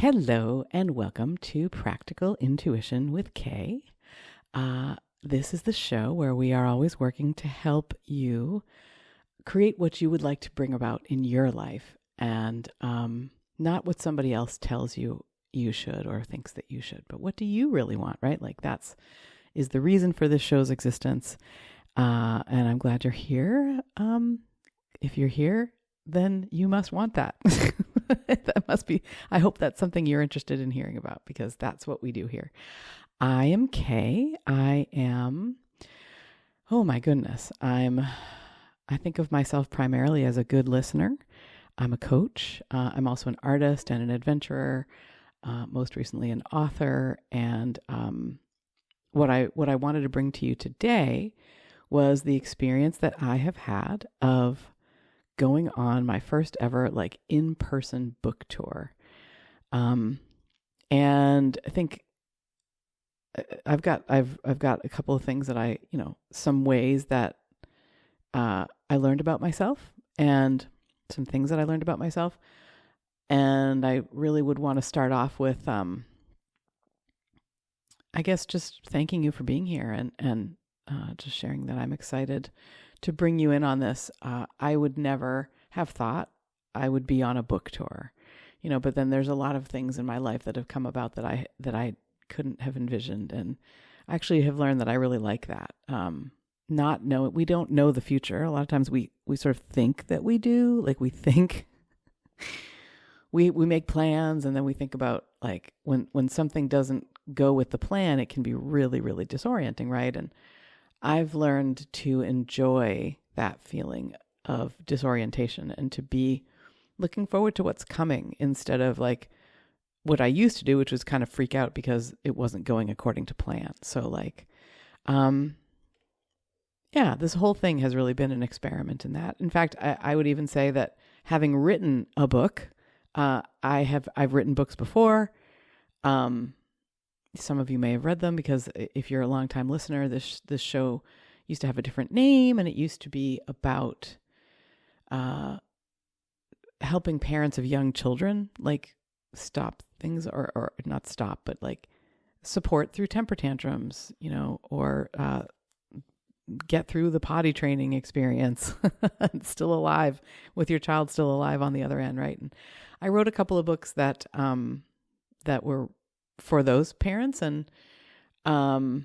Hello and welcome to Practical Intuition with Kay. This is the show where we are always working to help you create what you would like to bring about in your life and not what somebody else tells you you should or thinks that you should, but what do you really want, right? Like is the reason for this show's existence. And I'm glad you're here. If you're here, then you must want that. That must be, I hope that's something you're interested in hearing about because that's what we do here. I am Kay. Oh my goodness. I think of myself primarily as a good listener. I'm a coach. I'm also an artist and an adventurer, most recently an author. And what I wanted to bring to you today was the experience that I have had of going on my first ever in-person book tour. And I think I've got a couple of things that some ways that I learned about myself and some things that I learned about myself. And I really would want to start off with, I guess, just thanking you for being here and just sharing that I'm excited to bring you in on this. I would never have thought I would be on a book tour, but then there's a lot of things in my life that have come about that I couldn't have envisioned. And I actually have learned that I really like that. We don't know the future. A lot of times we sort of think that we do, we think we make plans and then we think about when something doesn't go with the plan, it can be really, really disorienting, right? And I've learned to enjoy that feeling of disorientation and to be looking forward to what's coming instead of what I used to do, which was kind of freak out because it wasn't going according to plan. So this whole thing has really been an experiment in that. In fact, I would even say that having written a book, I've written books before. Some of you may have read them because if you're a longtime listener, this show used to have a different name, and it used to be about helping parents of young children stop things or not stop, but support through temper tantrums, or get through the potty training experience still alive with your child still alive on the other end, right? And I wrote a couple of books that were for those parents. And I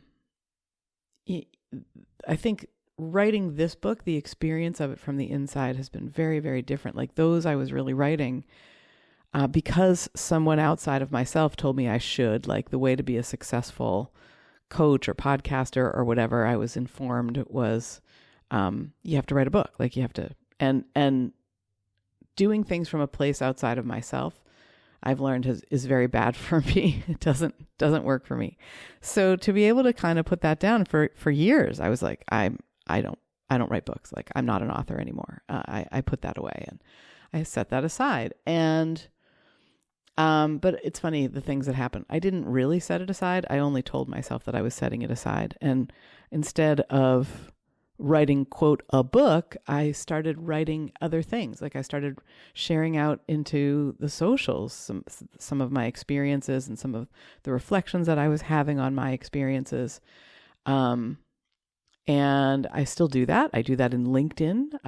think writing this book, the experience of it from the inside has been very, very different. Those I was really writing because someone outside of myself told me I should, the way to be a successful coach or podcaster or whatever, I was informed was you have to write a book. You have to, and doing things from a place outside of myself, I've learned is very bad for me. It doesn't work for me. So to be able to kind of put that down for years, I was like, I don't write books. I'm not an author anymore. I put that away and I set that aside. And but it's funny, the things that happen. I didn't really set it aside. I only told myself that I was setting it aside. And instead of writing, quote, a book, I started writing other things. I started sharing out into the socials some of my experiences and some of the reflections that I was having on my experiences. And I still do that. I do that in LinkedIn,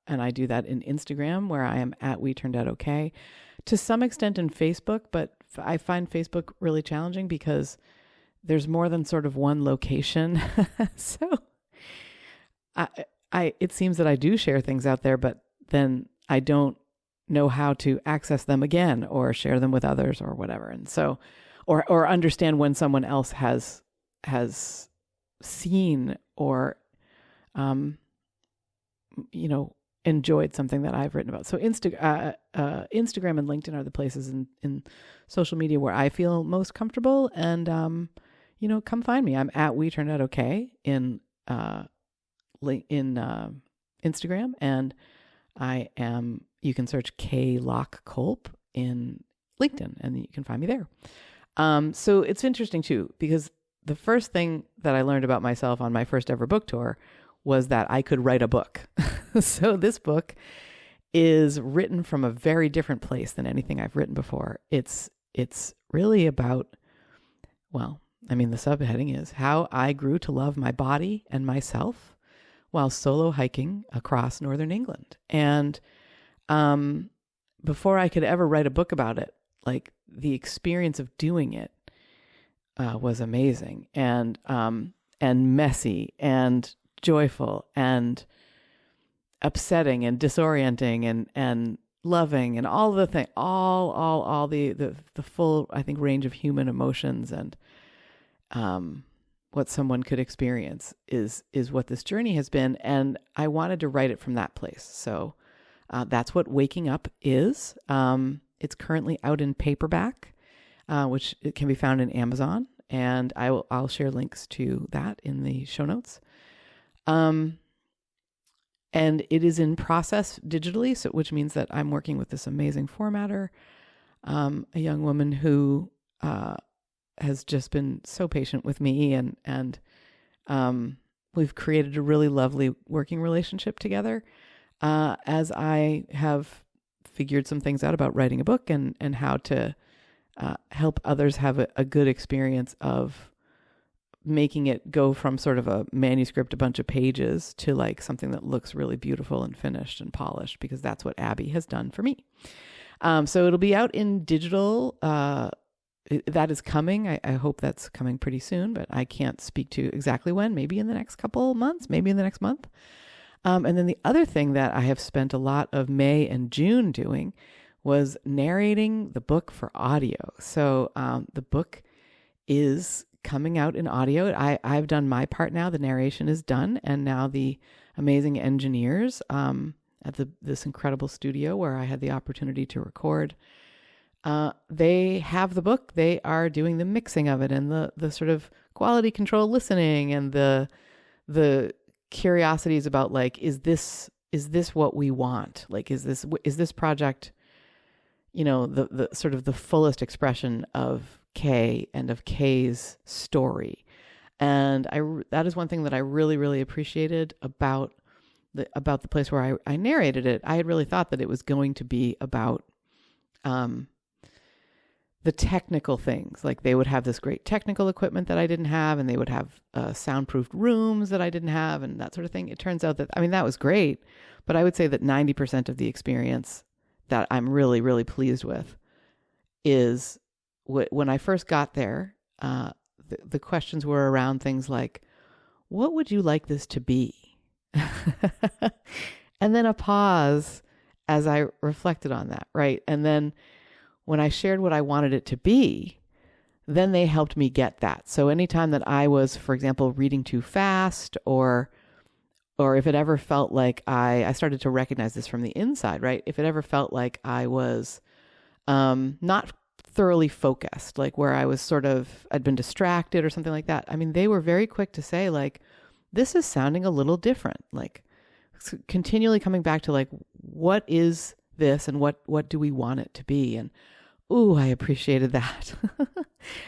and I do that in Instagram, where I am at We Turned Out Okay. To some extent in Facebook, but I find Facebook really challenging because there's more than sort of one location. So it seems that I do share things out there, but then I don't know how to access them again or share them with others or whatever. And so, or understand when someone else has seen or, enjoyed something that I've written about. So Instagram and LinkedIn are the places in social media where I feel most comfortable. And, come find me. I'm at We Turned Out Okay in Instagram, and you can search Kolp in LinkedIn and you can find me there. So it's interesting too, because the first thing that I learned about myself on my first ever book tour was that I could write a book. So this book is written from a very different place than anything I've written before. It's it's really about, well, I mean, the subheading is how I grew to love my body and myself while solo hiking across northern England. And before I could ever write a book about it, like the experience of doing it was amazing and messy and joyful and upsetting and disorienting and loving and all the thing, all the full, I think, range of human emotions and what someone could experience is what this journey has been. And I wanted to write it from that place. So that's what Waking Up is. It's currently out in paperback, which it can be found in Amazon. And I'll share links to that in the show notes. And it is in process digitally, so which means that I'm working with this amazing formatter, a young woman who has just been so patient with me, and we've created a really lovely working relationship together as I have figured some things out about writing a book and how to help others have a good experience of making it go from sort of a manuscript, a bunch of pages, to like something that looks really beautiful and finished and polished, because that's what Abby has done for me. So it'll be out in digital. That is coming. I hope that's coming pretty soon, but I can't speak to exactly when. Maybe in the next couple months, maybe in the next month. And then the other thing that I have spent a lot of May and June doing was narrating the book for audio. So the book is coming out in audio. I've done my part now. The narration is done. And now the amazing engineers at this incredible studio where I had the opportunity to record, they have the book. They are doing the mixing of it and the sort of quality control listening and the curiosities about like, is this what we want? Like, is this project, the sort of the fullest expression of Kay and of Kay's story? And that is one thing that I really, really appreciated about the place where I narrated it. I had really thought that it was going to be about the technical things. Like they would have this great technical equipment that I didn't have, and they would have soundproofed rooms that I didn't have, and that sort of thing. It turns out that, that was great, but I would say that 90% of the experience that I'm really, really pleased with is when I first got there, the questions were around things like, what would you like this to be? And then a pause as I reflected on that, right? And then when I shared what I wanted it to be, then they helped me get that. So anytime that I was, for example, reading too fast, or if it ever felt like I started to recognize this from the inside, right? If it ever felt like I was not thoroughly focused, like where I was I'd been distracted or something like that. They were very quick to say like, this is sounding a little different. Like continually coming back to like, what is this and what do we want it to be? And ooh, I appreciated that.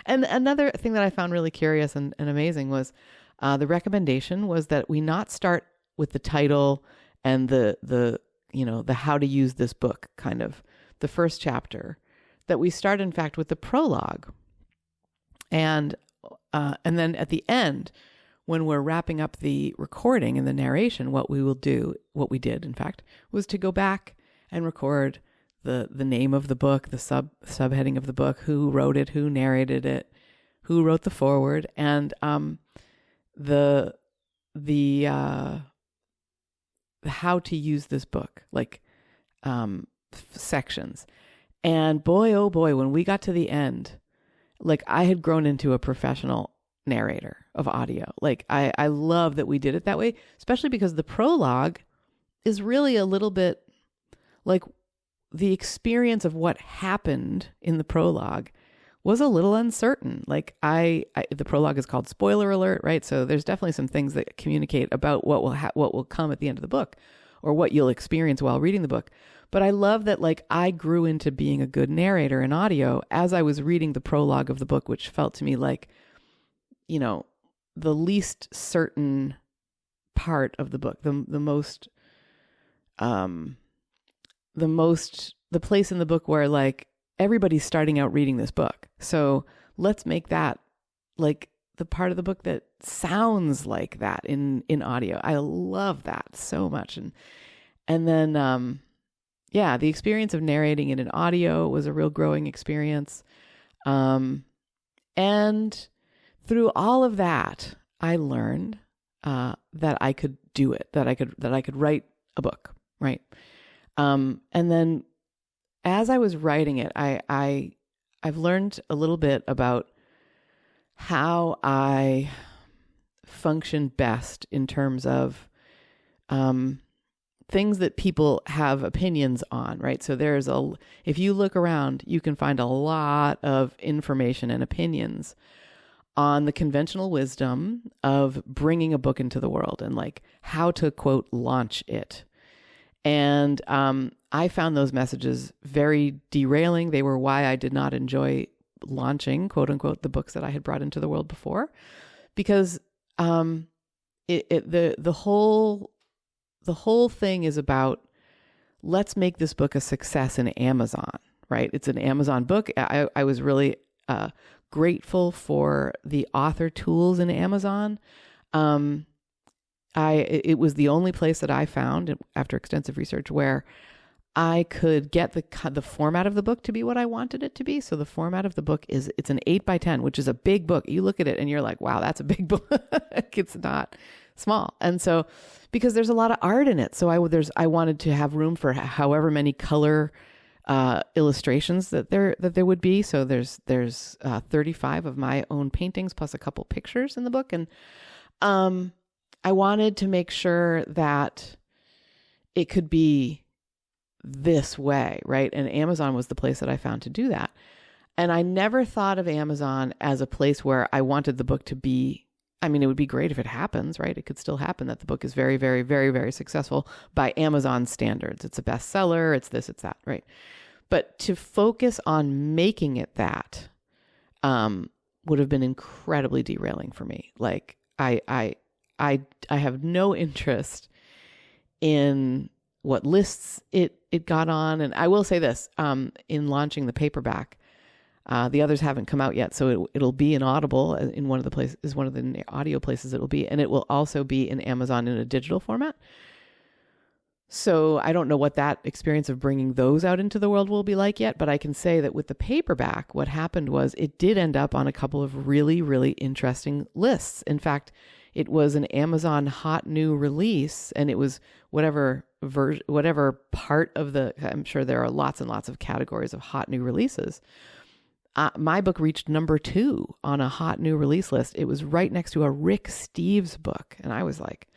And another thing that I found really curious and amazing was the recommendation was that we not start with the title and the how to use this book, kind of the first chapter, that we start in fact with the prologue. And then at the end, when we're wrapping up the recording and the narration, what we did in fact, was to go back and record the name of the book, the subheading of the book, who wrote it, who narrated it, who wrote the foreword, and the how to use this book, like sections. And boy, oh boy, when we got to the end, like I had grown into a professional narrator of audio. Like I love that we did it that way, especially because the prologue is really a little bit like the experience of what happened in the prologue was a little uncertain. Like the prologue is called spoiler alert, right? So there's definitely some things that communicate about what will come at the end of the book, or what you'll experience while reading the book. But I love that like I grew into being a good narrator in audio as I was reading the prologue of the book, which felt to me like, the least certain part of the book, the place in the book where like everybody's starting out reading this book. So let's make that like the part of the book that sounds like that in audio. I love that so much. And then, the experience of narrating it in audio was a real growing experience. And through all of that, I learned that I could do it, that I could write a book, right? And then as I was writing it, I've learned a little bit about how I function best in terms of things that people have opinions on, right? So if you look around, you can find a lot of information and opinions on the conventional wisdom of bringing a book into the world and like how to, quote, launch it. And I found those messages very derailing. They were why I did not enjoy launching, quote unquote, the books that I had brought into the world before, because the whole thing is about, let's make this book a success in Amazon, right? It's an Amazon book. I was really grateful for the author tools in Amazon. It was the only place that I found after extensive research where I could get the format of the book to be what I wanted it to be. So the format of the book it's an 8x10, which is a big book. You look at it and you're like, wow, that's a big book. It's not small. And so, because there's a lot of art in it. So I wanted to have room for however many color illustrations that there would be. So there's 35 of my own paintings plus a couple pictures in the book. And I wanted to make sure that it could be this way, right? And Amazon was the place that I found to do that. And I never thought of Amazon as a place where I wanted the book to be. I mean, it would be great if it happens, right? It could still happen that the book is very, very, very, very successful by Amazon standards. It's a bestseller. It's this, it's that, right? But to focus on making it that would have been incredibly derailing for me. Like I have no interest in what lists it got on. And I will say this, in launching the paperback, the others haven't come out yet, so it'll be in Audible in one of the audio places it'll be, and it will also be in Amazon in a digital format. So I don't know what that experience of bringing those out into the world will be like yet, but I can say that with the paperback, what happened was it did end up on a couple of really, really interesting lists. In fact, it was an Amazon hot new release, and it was whatever part of I'm sure there are lots and lots of categories of hot new releases. My book reached number 2 on a hot new release list. It was right next to a Rick Steves book. And I was like,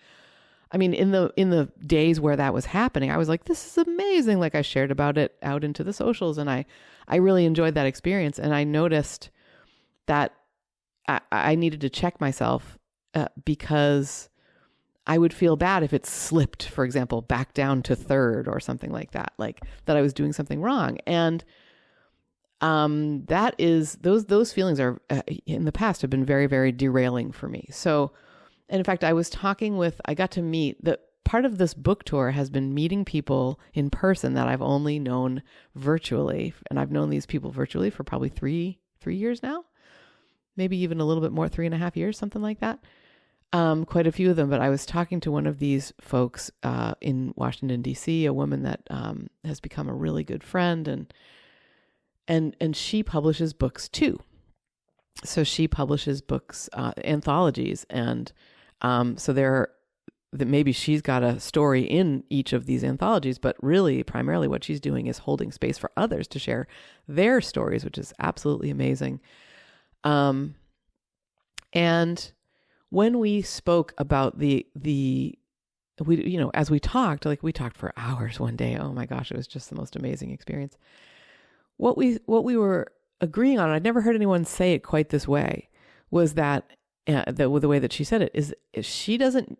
I mean, in the days where that was happening, I was like, this is amazing. Like I shared about it out into the socials, and I really enjoyed that experience. And I noticed that I needed to check myself because I would feel bad if it slipped, for example, back down to 3rd or something like that, like that I was doing something wrong. And that is, those feelings are in the past have been very, very derailing for me. So, and in fact, I got to meet part of this book tour has been meeting people in person that I've only known virtually. And I've known these people virtually for probably three years now, maybe even a little bit more, 3.5 years, something like that. Quite a few of them, but I was talking to one of these folks in Washington, D.C., a woman that has become a really good friend, and she publishes books too. So she publishes books, anthologies, and so that maybe she's got a story in each of these anthologies, but really primarily what she's doing is holding space for others to share their stories, which is absolutely amazing. And when we spoke about as we talked, like we talked for hours one day. Oh my gosh, it was just the most amazing experience. What we were agreeing on, I'd never heard anyone say it quite this way, was that the way that she said it is she doesn't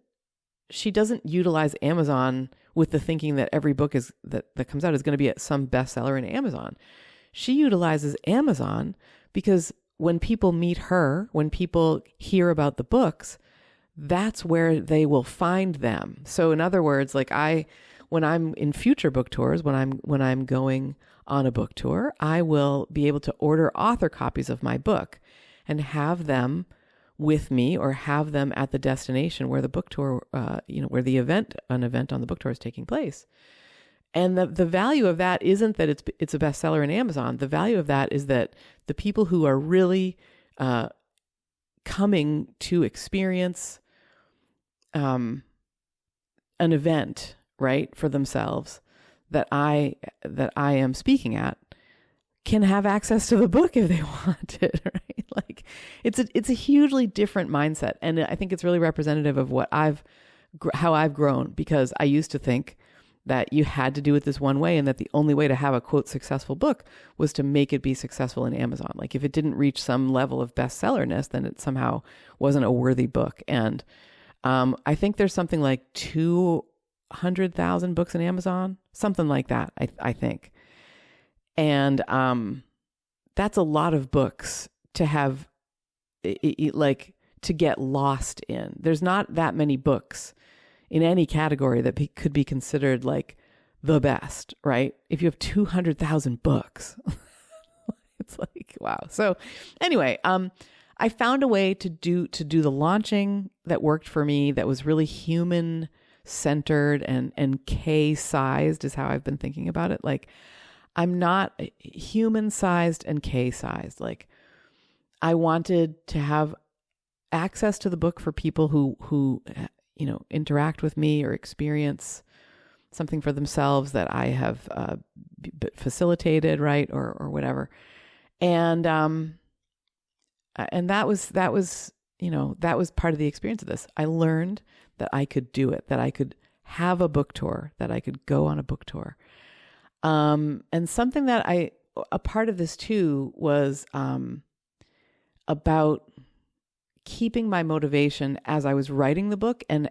utilize Amazon with the thinking that every book that comes out is going to be some bestseller in Amazon. She utilizes Amazon because when people meet her, when people hear about the books, that's where they will find them. So in other words, like when I'm in future book tours, when I'm going on a book tour, I will be able to order author copies of my book and have them with me, or have them at the destination where the book tour, where an event on the book tour is taking place. And the value of that isn't that it's a bestseller in Amazon. The value of that is that the people who are really coming to experience an event, right, for themselves that I am speaking at, can have access to the book if they want it, right? Like it's a hugely different mindset, and I think it's really representative of how I've grown, because I used to think that you had to do it this one way, and that the only way to have a quote successful book was to make it be successful in Amazon. Like if it didn't reach some level of bestsellerness, then it somehow wasn't a worthy book. And I think there's something like 200,000 books in Amazon, something like that, I think. And that's a lot of books to have, like, to get lost in. There's not that many books in any category that could be considered like the best, right? If you have 200,000 books, it's like, wow. So anyway, I found a way to do the launching that worked for me, that was really human centered and K-sized is how I've been thinking about it. Like, I'm not human-sized and K-sized. Like, I wanted to have access to the book for people who interact with me or experience something for themselves that I have facilitated, right, or whatever. And that was part of the experience of this. I learned that I could do it, that I could have a book tour, that I could go on a book tour. And something that a part of this too was about keeping my motivation as I was writing the book, and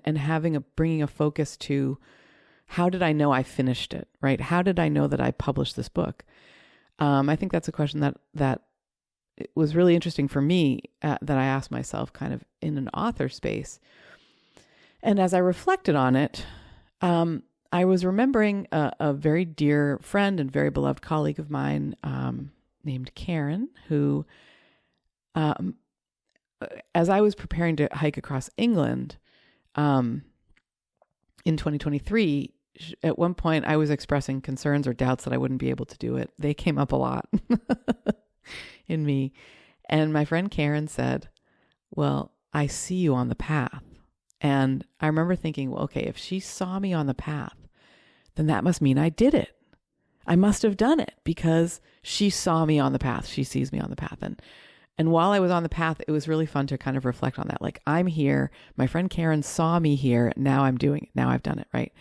bringing a focus to, how did I know I finished it, right? How did I know that I published this book? I think that's a question that it was really interesting for me, that I asked myself kind of in an author space. And as I reflected on it, I was remembering a very dear friend and very beloved colleague of mine, named Karen, who, as I was preparing to hike across England in 2023, at one point I was expressing concerns or doubts that I wouldn't be able to do it. They came up a lot in me. And my friend Karen said, well, I see you on the path. And I remember thinking, well, okay, if she saw me on the path, then that must mean I did it. I must have done it because she saw me on the path. She sees me on the path. And while I was on the path, it was really fun to kind of reflect on that. Like, I'm here. My friend Karen saw me here. Now I'm doing it. Now I've done it, right?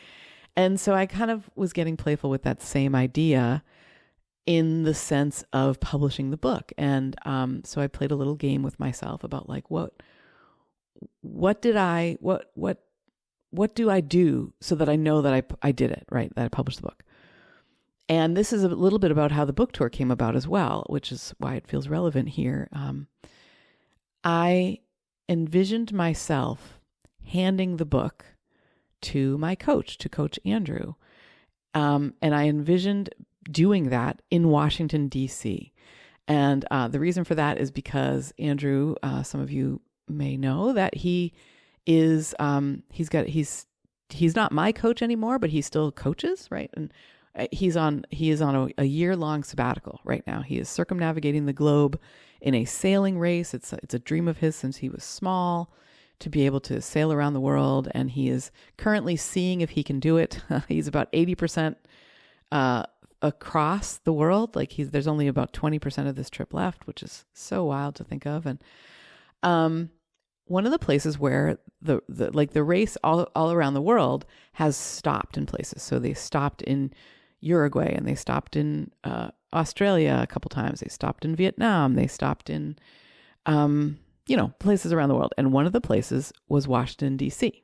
And so I kind of was getting playful with that same idea in the sense of publishing the book. And so I played a little game with myself about, like, what do I do so that I know that I did it, right? That I published the book. And this is a little bit about how the book tour came about as well, which is why it feels relevant here. I envisioned myself handing the book to my coach, to Coach Andrew. And I envisioned doing that in Washington, D.C. And the reason for that is because Andrew, some of you may know that he is, he's not my coach anymore, but he still coaches, right? And he is on a year-long sabbatical right now. He is circumnavigating the globe in a sailing race. It's a dream of his since he was small, to be able to sail around the world. And he is currently seeing if he can do it. He's about 80% across the world. Like, there's only about 20% of this trip left, which is so wild to think of. And one of the places where the race all around the world has stopped in places. So they stopped in Uruguay, and they stopped in Australia a couple times. They stopped in Vietnam. They stopped in, places around the world. And one of the places was Washington, D.C.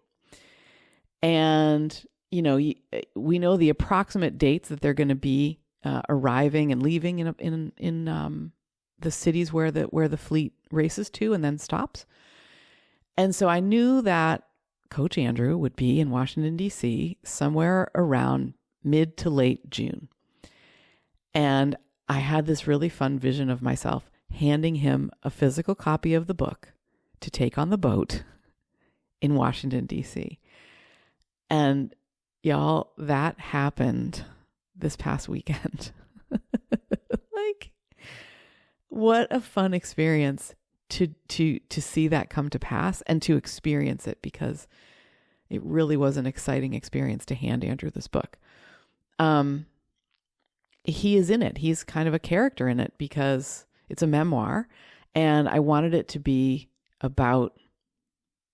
And, we know the approximate dates that they're going to be arriving and leaving in the cities where the fleet races to and then stops. And so I knew that Coach Andrew would be in Washington, D.C. somewhere around mid to late June. And I had this really fun vision of myself handing him a physical copy of the book to take on the boat in Washington, D.C. And y'all, that happened this past weekend. Like, what a fun experience to see that come to pass and to experience it, because it really was an exciting experience to hand Andrew this book. He is in it. He's kind of a character in it because it's a memoir, and I wanted it to be about,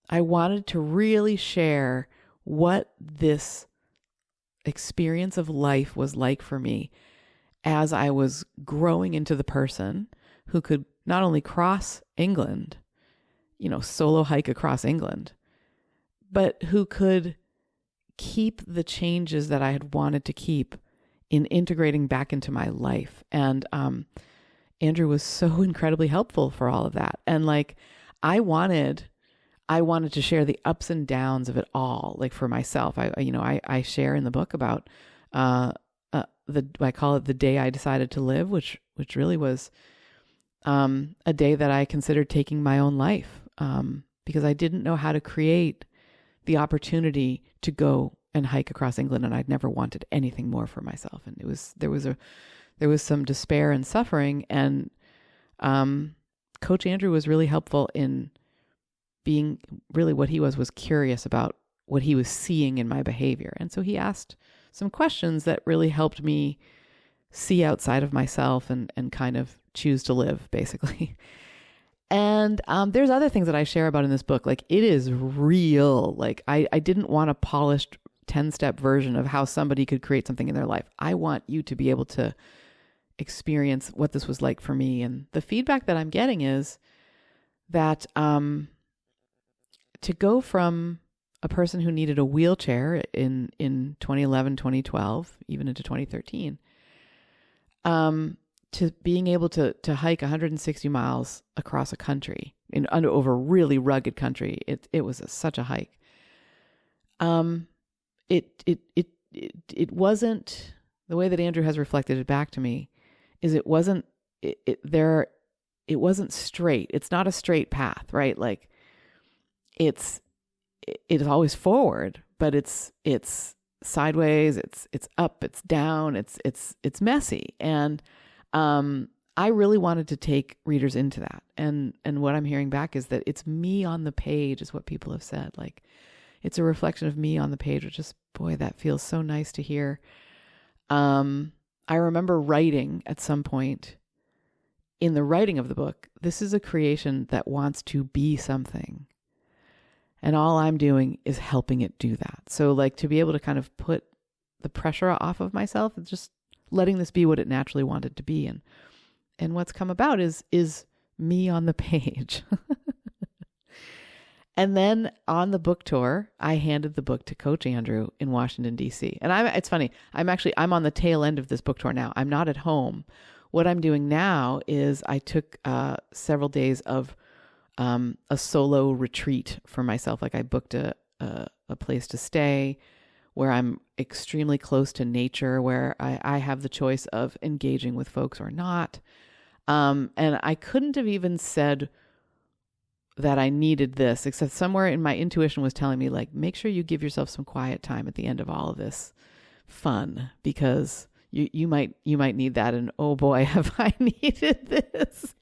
I wanted to really share what this experience of life was like for me as I was growing into the person who could not only cross England, solo hike across England, but who could keep the changes that I had wanted to keep in integrating back into my life. And Andrew was so incredibly helpful for all of that. And like, I wanted to share the ups and downs of it all, like for myself. I share in the book about I call it the day I decided to live, which really was a day that I considered taking my own life, because I didn't know how to create the opportunity to go and hike across England, and I'd never wanted anything more for myself. And there was some despair and suffering, and Coach Andrew was really helpful in being, really what he was curious about what he was seeing in my behavior. And so he asked some questions that really helped me see outside of myself and kind of choose to live, basically. And there's other things that I share about in this book. Like, it is real. Like, I didn't want a polished 10-step version of how somebody could create something in their life. I want you to be able to experience what this was like for me. And the feedback that I'm getting is that to go from a person who needed a wheelchair in 2011, 2012, even into 2013, to being able to hike 160 miles across a country over really rugged country. It was such a hike. It wasn't, the way that Andrew has reflected it back to me is it wasn't straight. It's not a straight path, right? Like, it is always forward, but it's sideways, it's up, it's down, it's messy. And I really wanted to take readers into that. And what I'm hearing back is that it's me on the page, is what people have said. Like, it's a reflection of me on the page, which is, boy, that feels so nice to hear. I remember writing at some point in the writing of the book, this is a creation that wants to be something. And all I'm doing is helping it do that. So like, to be able to kind of put the pressure off of myself and just letting this be what it naturally wanted to be. And what's come about is me on the page. And then on the book tour, I handed the book to Coach Andrew in Washington, D.C. And it's funny. I'm on the tail end of this book tour now. I'm not at home. What I'm doing now is I took several days of a solo retreat for myself. Like, I booked a place to stay where I'm extremely close to nature, where I have the choice of engaging with folks or not. And I couldn't have even said that I needed this, except somewhere in my intuition was telling me, like, make sure you give yourself some quiet time at the end of all of this fun, because you might need that. And oh boy, have I needed this.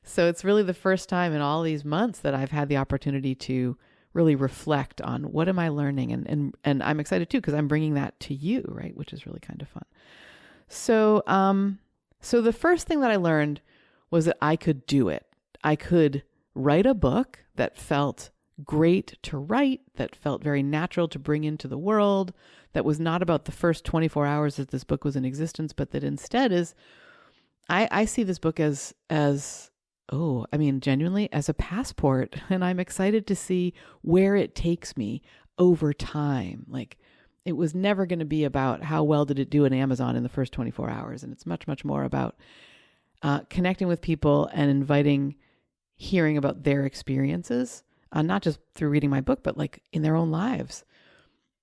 So it's really the first time in all these months that I've had the opportunity to really reflect on what am I learning, and I'm excited too, because I'm bringing that to you, right, which is really kind of fun. So so the first thing that I learned was that I could do it. I could write a book that felt great to write, that felt very natural to bring into the world, that was not about the first 24 hours that this book was in existence, but that instead is, I see this book as genuinely as a passport. And I'm excited to see where it takes me over time. Like, it was never going to be about how well did it do in Amazon in the first 24 hours. And it's much, much more about connecting with people and hearing about their experiences, not just through reading my book, but like in their own lives.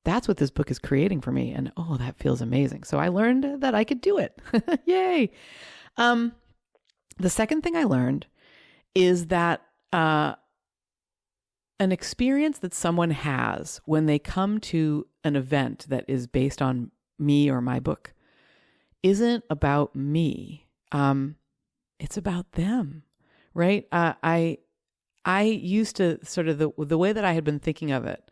That's what this book is creating for me. And oh, that feels amazing. So I learned that I could do it. Yay. The second thing I learned is that an experience that someone has when they come to an event that is based on me or my book isn't about me. It's about them, right? I used to sort of the way that I had been thinking of it,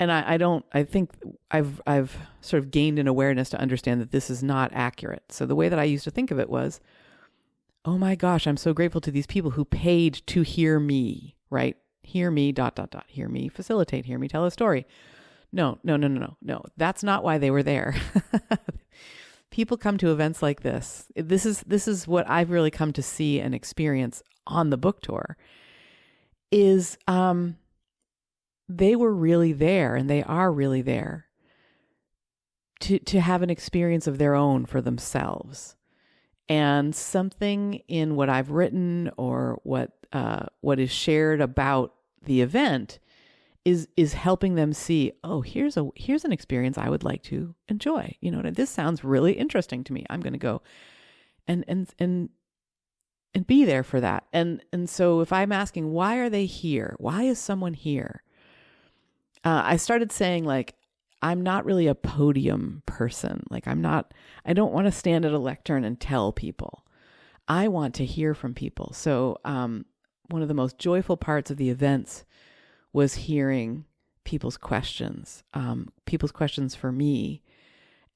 and I think I've sort of gained an awareness to understand that this is not accurate. So the way that I used to think of it was, oh my gosh, I'm so grateful to these people who paid to hear me, right? Hear me, ... Hear me facilitate, hear me tell a story. No. That's not why they were there. People come to events like this. This is what I've really come to see and experience on the book tour is they were really there, and they are really there to have an experience of their own for themselves. And something in what I've written or what is shared about the event is helping them see, oh, here's an experience I would like to enjoy. You know, this sounds really interesting to me. I'm going to go and be there for that. And so if I'm asking, why are they here? Why is someone here? I started saying, like, I'm not really a podium person. Like, I don't want to stand at a lectern and tell people. I want to hear from people. So one of the most joyful parts of the events was hearing people's questions for me,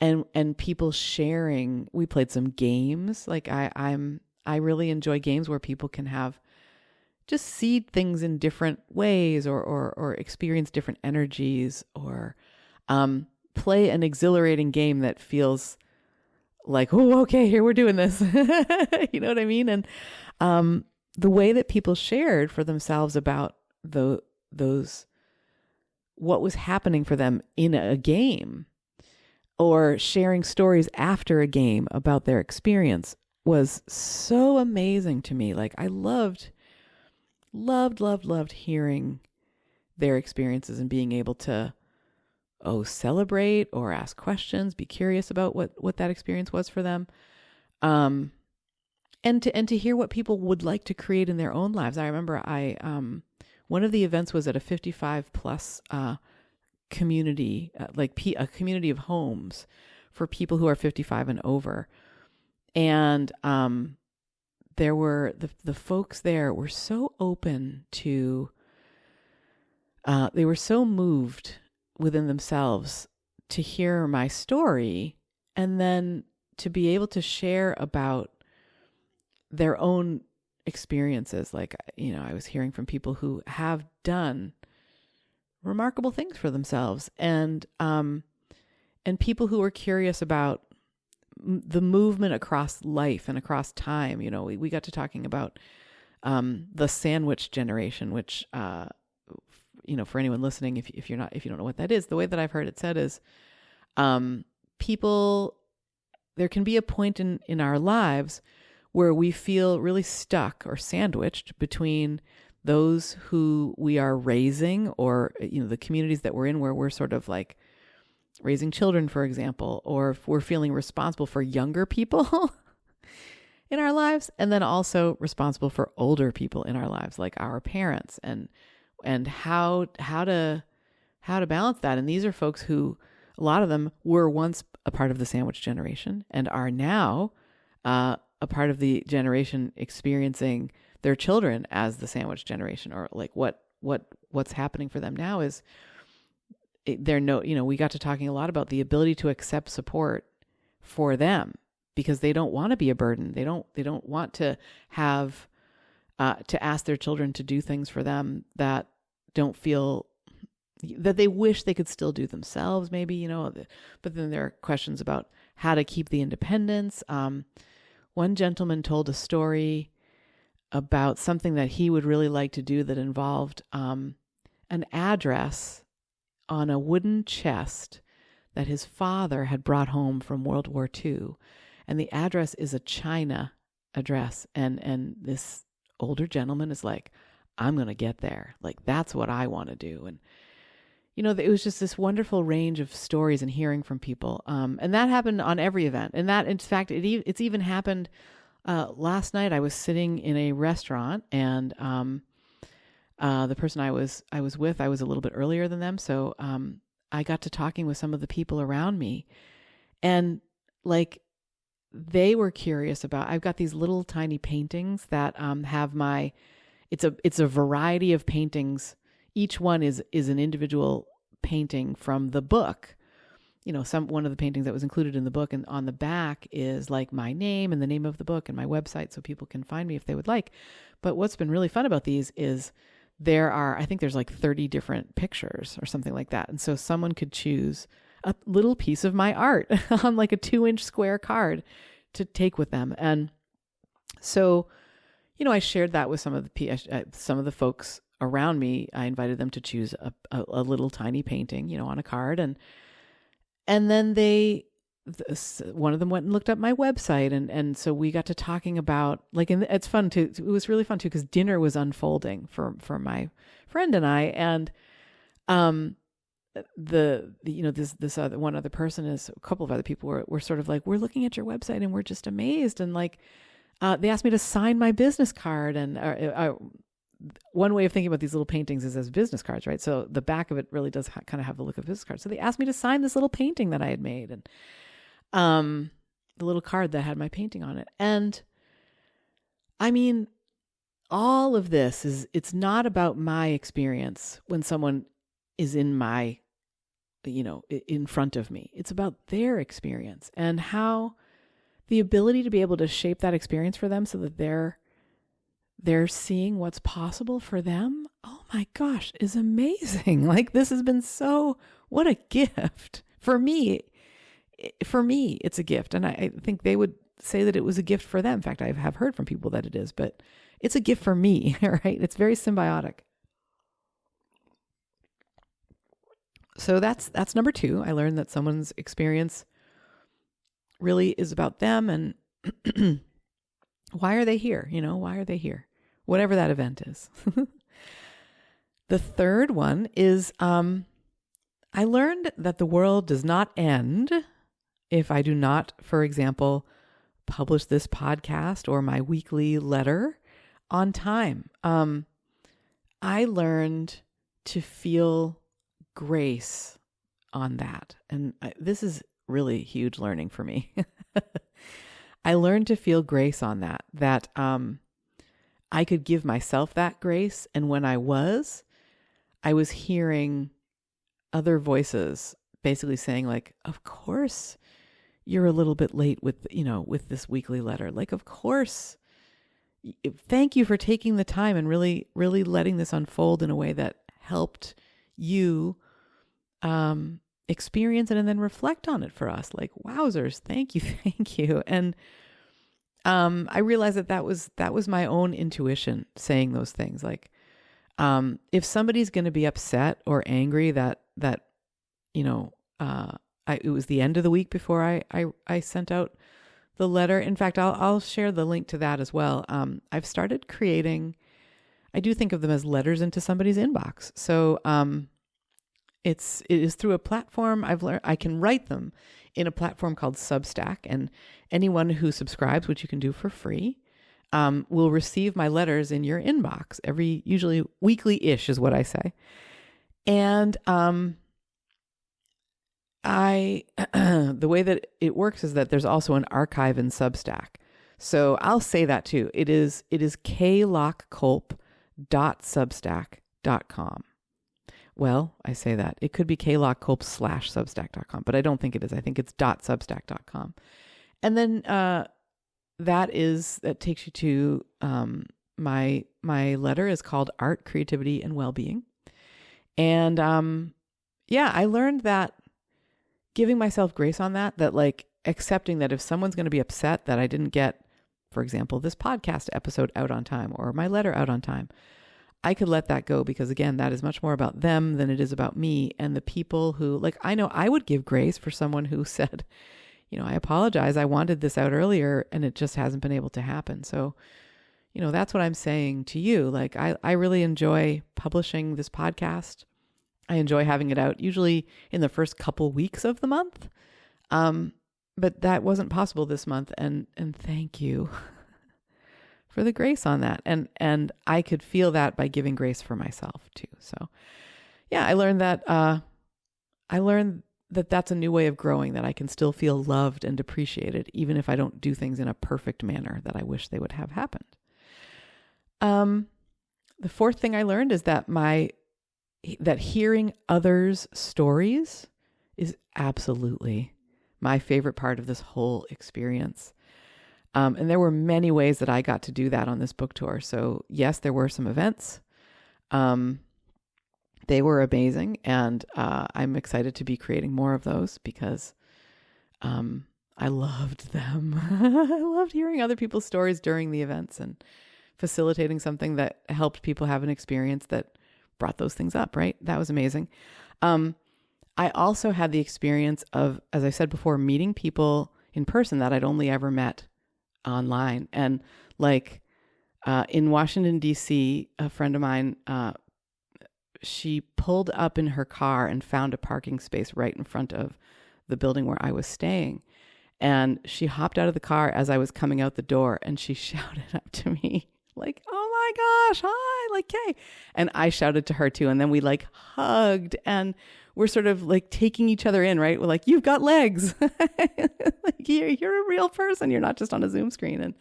and people sharing. We played some games. Like I really enjoy games where people can just see things in different ways, or experience different energies, or play an exhilarating game that feels like, oh, okay, here we're doing this. You know what I mean? And the way that people shared for themselves about what was happening for them in a game, or sharing stories after a game about their experience, was so amazing to me. Like, I loved hearing their experiences and being able to celebrate or ask questions, be curious about what that experience was for them. And to hear what people would like to create in their own lives. I remember one of the events was at a 55 plus community, a community of homes for people who are 55 and over. And there were the folks there were so open to, they were so moved within themselves to hear my story, and then to be able to share about their own experiences. Like, you know, I was hearing from people who have done remarkable things for themselves, and people who are curious about the movement across life and across time. You know, we got to talking about the sandwich generation, which you know, for anyone listening, if you don't know what that is, the way that I've heard it said is, there can be a point in our lives where we feel really stuck or sandwiched between those who we are raising, or, you know, the communities that we're in where we're sort of like raising children, for example, or if we're feeling responsible for younger people in our lives, and then also responsible for older people in our lives, like our parents, and how to balance that. And these are folks who, a lot of them were once a part of the sandwich generation and are now a part of the generation experiencing their children as the sandwich generation, or like what's happening for them now is we got to talking a lot about the ability to accept support for them, because they don't want to be a burden. They don't want to have to ask their children to do things for them that don't feel that they wish they could still do themselves, maybe, you know. But then there are questions about how to keep the independence. One gentleman told a story about something that he would really like to do that involved an address on a wooden chest that his father had brought home from World War II. And the address is a China address. And this older gentleman is like, I'm going to get there. Like, that's what I want to do. And, it was just this wonderful range of stories and hearing from people. And that happened on every event. And that, in fact, it's even happened last night. I was sitting in a restaurant, and the person I was with, I was a little bit earlier than them. So I got to talking with some of the people around me, and like, they were curious about, I've got these little tiny paintings that have it's a variety of paintings. Each one is an individual painting from the book. One of the paintings that was included in the book, and on the back is like my name and the name of the book and my website, so people can find me if they would like. But what's been really fun about these is I think there's like 30 different pictures or something like that. And so someone could choose a little piece of my art on like a 2-inch square card to take with them. And so, I shared that with some of the folks around me. I invited them to choose a little tiny painting, on a card. And then one of them went and looked up my website. And so we got to talking about, like, and it's fun too. It was really fun too, because dinner was unfolding for my friend and I. And, this other one other person, is a couple of other people were sort of like, we're looking at your website and we're just amazed. And like, they asked me to sign my business card. And one way of thinking about these little paintings is as business cards, right? So the back of it really does kind of have the look of a business card. So they asked me to sign this little painting that I had made, and the little card that had my painting on it. And I mean, all of this it's not about my experience when someone is in front of me. It's about their experience, and how the ability to be able to shape that experience for them so that they're seeing what's possible for them. Oh my gosh, is amazing. Like, this has been what a gift for me. For me, it's a gift. And I think they would say that it was a gift for them. In fact, I have heard from people that it is, but it's a gift for me, right? It's very symbiotic. So that's number 2. I learned that someone's experience really is about them, and why are they here? Why are they here? Whatever that event is. The third one is, I learned that the world does not end if I do not, for example, publish this podcast or my weekly letter on time. I learned to feel grace on that. And this is really huge learning for me. I learned to feel grace on that I could give myself that grace. And when I was hearing other voices basically saying, like, of course you're a little bit late with this weekly letter. Like, of course, thank you for taking the time and really, really letting this unfold in a way that helped you experience it and then reflect on it for us. Like, wowzers, thank you. And I realized that was my own intuition saying those things. Like, if somebody's going to be upset or angry that it was the end of the week before I sent out the letter. In fact, I'll share the link to that as well. I've started creating, I do think of them as letters into somebody's inbox. So it is through a platform I've learned I can write them in a platform called Substack, and anyone who subscribes, which you can do for free, will receive my letters in your inbox usually weekly-ish is what I say. And the way that it works is that there's also an archive in Substack. So I'll say that too. It is klockkolp.substack.com. Well, I say that. It could be klockkolp.substack.com, but I don't think it is. I think it's .substack.com. And then that takes you to my letter is called Art, Creativity, and Wellbeing. And I learned that giving myself grace on that like accepting that if someone's going to be upset that I didn't get, for example, this podcast episode out on time or my letter out on time, I could let that go, because again, that is much more about them than it is about me. And the people who, like, I know I would give grace for someone who said, I apologize, I wanted this out earlier and it just hasn't been able to happen. So, that's what I'm saying to you. Like, I really enjoy publishing this podcast. I enjoy having it out usually in the first couple weeks of the month. But that wasn't possible this month. And thank you for the grace on that. And I could feel that by giving grace for myself too. So yeah, I learned that that's a new way of growing, that I can still feel loved and appreciated, even if I don't do things in a perfect manner that I wish they would have happened. The fourth thing I learned is that that hearing others' stories is absolutely my favorite part of this whole experience. And there were many ways that I got to do that on this book tour. So yes, there were some events. They were amazing, and I'm excited to be creating more of those because I loved them. I loved hearing other people's stories during the events and facilitating something that helped people have an experience that brought those things up, right? That was amazing. I also had the experience of, as I said before, meeting people in person that I'd only ever met online. And like in Washington, D.C., a friend of mine, she pulled up in her car and found a parking space right in front of the building where I was staying. And she hopped out of the car as I was coming out the door, and she shouted up to me like, "Oh my gosh, hi," like, "Hey." And I shouted to her too. And then we like hugged, and we're sort of like taking each other in, right? We're like, "You've got legs." Like, you're a real person. You're not just on a Zoom screen.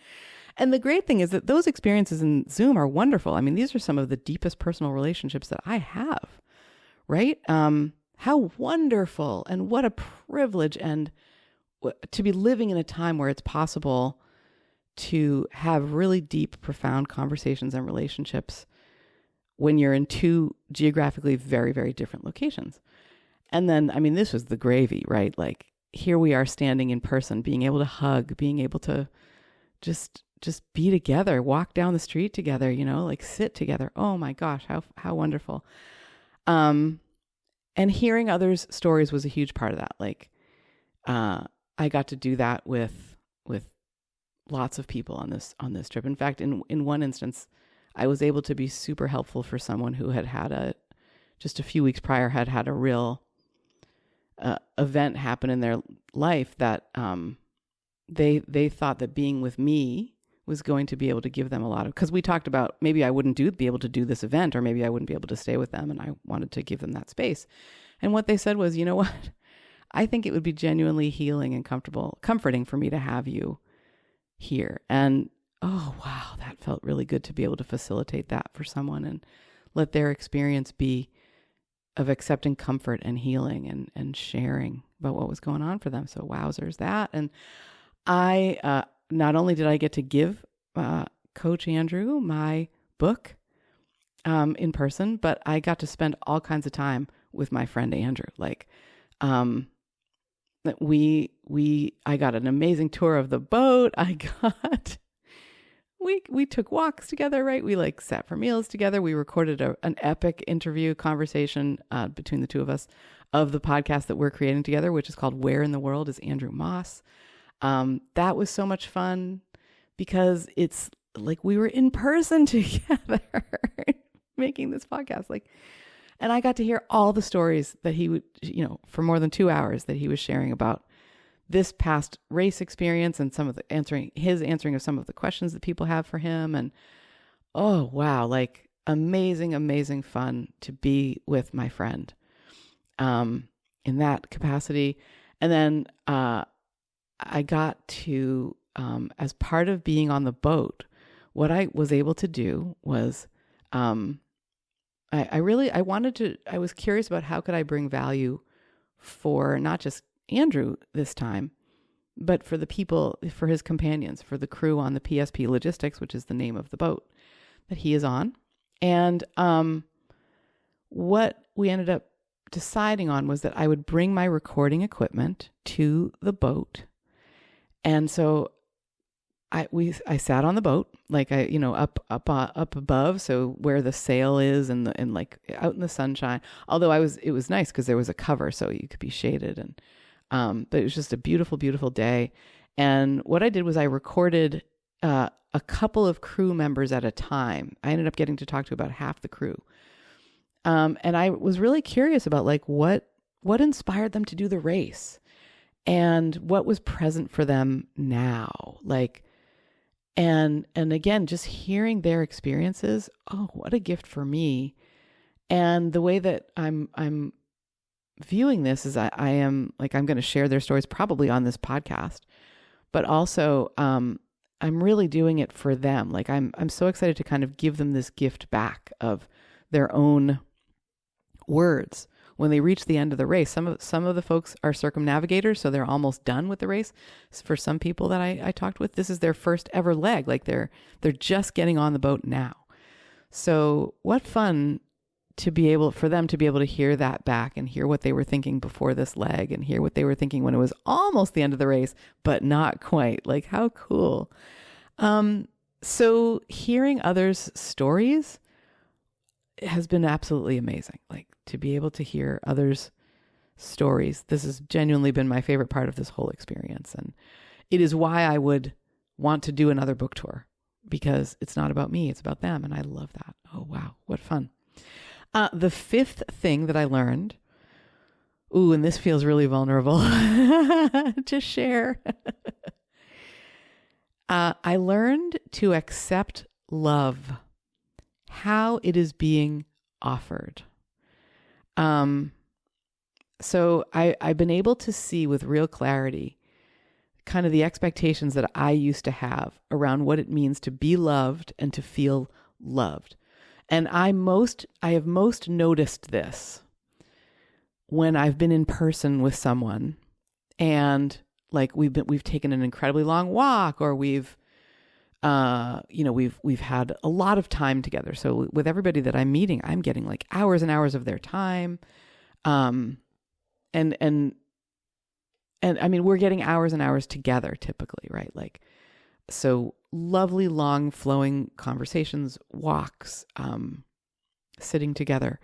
And the great thing is that those experiences in Zoom are wonderful. I mean, these are some of the deepest personal relationships that I have, right? How wonderful and what a privilege, and to be living in a time where it's possible to have really deep, profound conversations and relationships when you're in two geographically very, very different locations. And then, I mean, this was the gravy, right? Like, here we are standing in person, being able to hug, being able to just be together, walk down the street together, like sit together. Oh my gosh, how wonderful. And hearing others' stories was a huge part of that. Like, I got to do that with lots of people on this trip. In fact, in one instance, I was able to be super helpful for someone who had just a few weeks prior had a real event happen in their life that they thought that being with me was going to be able to give them a lot of, because we talked about maybe I wouldn't be able to do this event, or maybe I wouldn't be able to stay with them, and I wanted to give them that space. And what they said was, "You know what? I think it would be genuinely healing and comforting for me to have you here." And oh, wow, that felt really good to be able to facilitate that for someone and let their experience be of accepting comfort and healing and sharing about what was going on for them. So wowzers, that. And I, not only did I get to give Coach Andrew my book in person, but I got to spend all kinds of time with my friend Andrew. Like, I got an amazing tour of the boat. We took walks together, right? We like sat for meals together. We recorded an epic interview conversation between the two of us of the podcast that we're creating together, which is called "Where in the World is Andrew Moss?" That was so much fun because it's like we were in person together making this podcast. And I got to hear all the stories that he would, for more than 2 hours that he was sharing about this past race experience and some of the answering of some of the questions that people have for him. And oh, wow, like amazing, amazing fun to be with my friend in that capacity. And then I got to, as part of being on the boat, what I was able to do was I was curious about how could I bring value for not just Andrew this time, but for the people, for his companions, for the crew on the PSP Logistics, which is the name of the boat that he is on. And what we ended up deciding on was that I would bring my recording equipment to the boat. And so I sat on the boat, like up above, so where the sail is and like out in the sunshine. Although it was nice because there was a cover, so you could be shaded, and but it was just a beautiful, beautiful day. And what I did was I recorded a couple of crew members at a time. I ended up getting to talk to about half the crew. And I was really curious about like what inspired them to do the race and what was present for them now. Like, and again, just hearing their experiences. Oh, what a gift for me. And the way that I'm viewing this is I am like, I'm going to share their stories probably on this podcast, but also, I'm really doing it for them. Like I'm so excited to kind of give them this gift back of their own words when they reach the end of the race. Some of the folks are circumnavigators, so they're almost done with the race. For some people that I talked with, this is their first ever leg. Like they're just getting on the boat now. So what fun for them to be able to hear that back and hear what they were thinking before this leg and hear what they were thinking when it was almost the end of the race, but not quite. Like how cool. So hearing others' stories has been absolutely amazing. Like to be able to hear others' stories. This has genuinely been my favorite part of this whole experience. And it is why I would want to do another book tour, because it's not about me, it's about them. And I love that. Oh, wow. What fun. The fifth thing that I learned, and this feels really vulnerable to share. I learned to accept love, how it is being offered. So I've been able to see with real clarity kind of the expectations that I used to have around what it means to be loved and to feel loved. And I have most noticed this when I've been in person with someone and like we've taken an incredibly long walk, or we've had a lot of time together. So with everybody that I'm meeting, I'm getting like hours and hours of their time. And I mean, we're getting hours and hours together typically, right? Like, so lovely, long flowing conversations, walks, sitting together.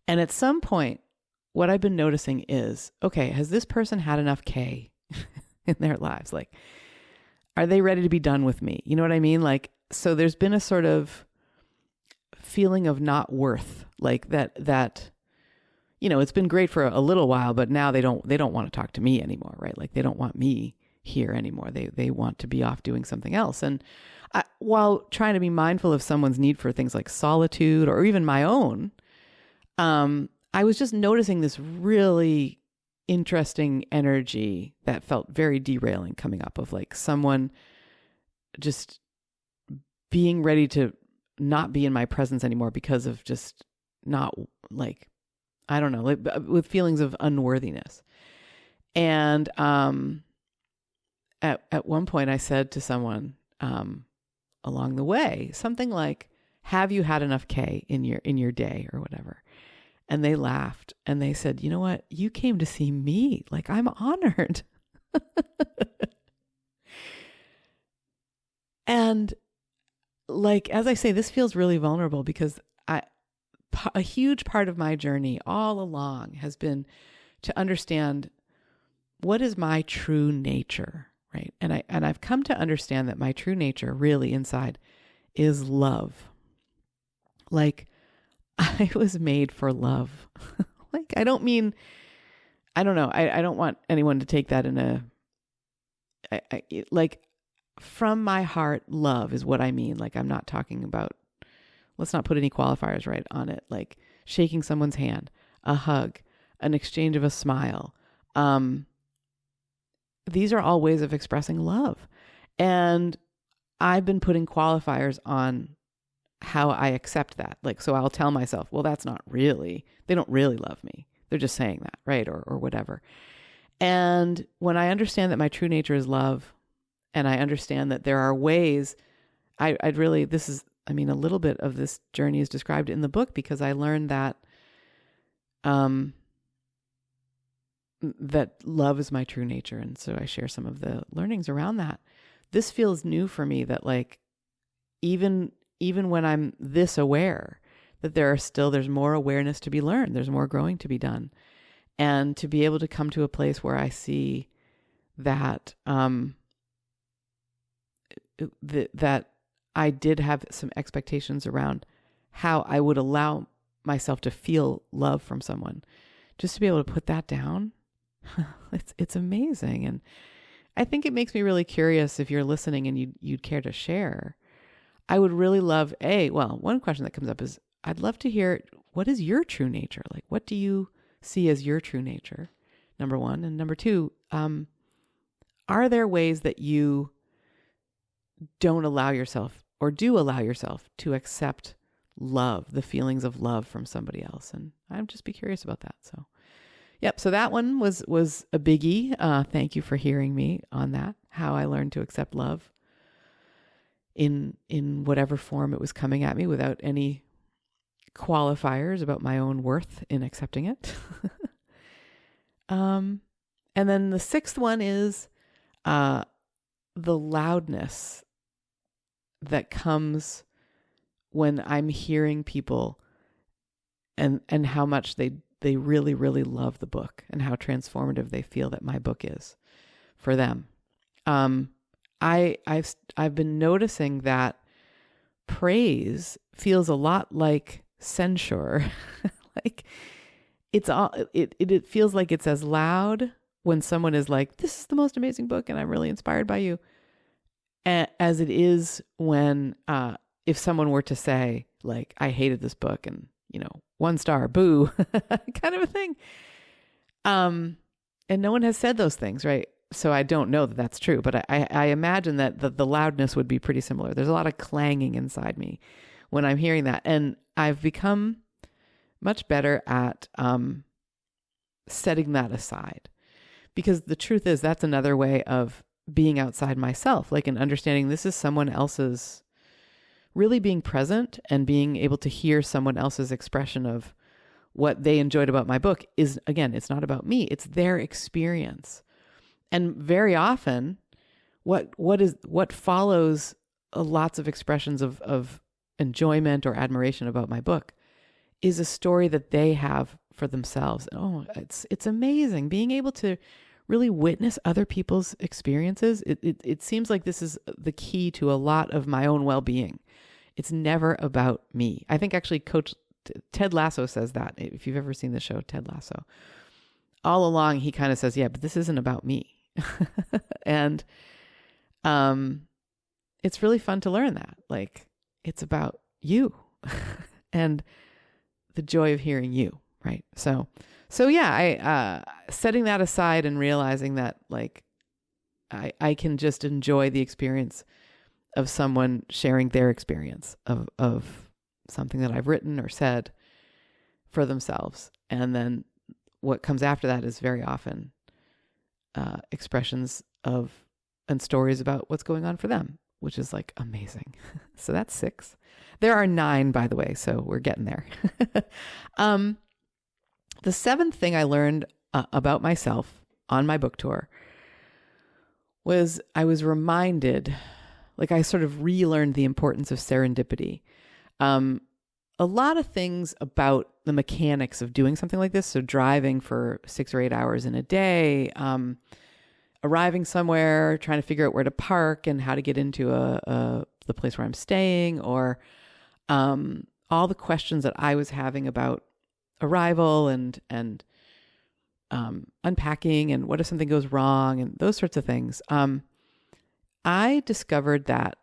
And at some point, what I've been noticing is, okay, has this person had enough K in their lives? Like, are they ready to be done with me? You know what I mean? Like, so there's been a sort of feeling of not worth, like that, it's been great for a little while, but now they don't want to talk to me anymore, right? Like they don't want me here anymore. They want to be off doing something else. And while trying to be mindful of someone's need for things like solitude or even my own, I was just noticing this really interesting energy that felt very derailing coming up of like someone just being ready to not be in my presence anymore because of just not like, I don't know, like with feelings of unworthiness. And at one point I said to someone along the way, something like, have you had enough K in your day or whatever? And they laughed and they said, you know what? You came to see me. Like, I'm honored. And like, as I say, this feels really vulnerable because a huge part of my journey all along has been to understand what is my true nature, right? And I've come to understand that my true nature really inside is love. Like, I was made for love. Like, I don't want anyone to take that in like, from my heart, love is what I mean. Like, I'm not talking about, let's not put any qualifiers right on it. Like shaking someone's hand, a hug, an exchange of a smile. These are all ways of expressing love. And I've been putting qualifiers on how I accept that. Like, so I'll tell myself, well, they don't really love me. They're just saying that, right? Or whatever. And when I understand that my true nature is love, and I understand that there are ways, a little bit of this journey is described in the book because I learned that, that love is my true nature. And so I share some of the learnings around that. This feels new for me, that like, even when I'm this aware, that there's more awareness to be learned. There's more growing to be done. And to be able to come to a place where I see that, that I did have some expectations around how I would allow myself to feel love from someone, just to be able to put that down, it's amazing. And I think it makes me really curious if you're listening and you'd care to share. I would really love, one question that comes up is, I'd love to hear, what is your true nature? Like, what do you see as your true nature? Number one. And number two, are there ways that you don't allow yourself or do allow yourself to accept love, the feelings of love from somebody else? And I'd just be curious about that. So, yep. So that one was a biggie. Thank you for hearing me on that, how I learned to accept love in whatever form it was coming at me without any qualifiers about my own worth in accepting it. And then the sixth one is the loudness that comes when I'm hearing people and how much they really, really love the book and how transformative they feel that my book is for them. I've been noticing that praise feels a lot like censure. Like it feels like it's as loud when someone is like, this is the most amazing book and I'm really inspired by you, as it is when if someone were to say, like, I hated this book and, 1 star, boo, kind of a thing. And no one has said those things, right? So I don't know that that's true, but I imagine that the loudness would be pretty similar. There's a lot of clanging inside me when I'm hearing that. And I've become much better at setting that aside, because the truth is that's another way of being outside myself, like in understanding this is someone else's, really being present and being able to hear someone else's expression of what they enjoyed about my book is, again, it's not about me, it's their experience. And very often what follows lots of expressions of enjoyment or admiration about my book is a story that they have for themselves. Oh, it's amazing being able to really witness other people's experiences. It seems like this is the key to a lot of my own well-being. It's never about me. I think actually Coach Ted Lasso says that. If you've ever seen the show Ted Lasso, all along he kind of says, yeah, but this isn't about me. And it's really fun to learn that. Like, it's about you and the joy of hearing you, right? So yeah, I setting that aside and realizing that, like, I can just enjoy the experience of someone sharing their experience of something that I've written or said for themselves. And then what comes after that is very often expressions of and stories about what's going on for them, which is like amazing. So that's 6. There are 9, by the way, so we're getting there. The 7th thing I learned about myself on my book tour was I was reminded, like I sort of relearned the importance of serendipity. A lot of things about the mechanics of doing something like this, so driving for 6 or 8 hours in a day, arriving somewhere, trying to figure out where to park and how to get into the place where I'm staying, or all the questions that I was having about arrival and unpacking and what if something goes wrong and those sorts of things. I discovered that,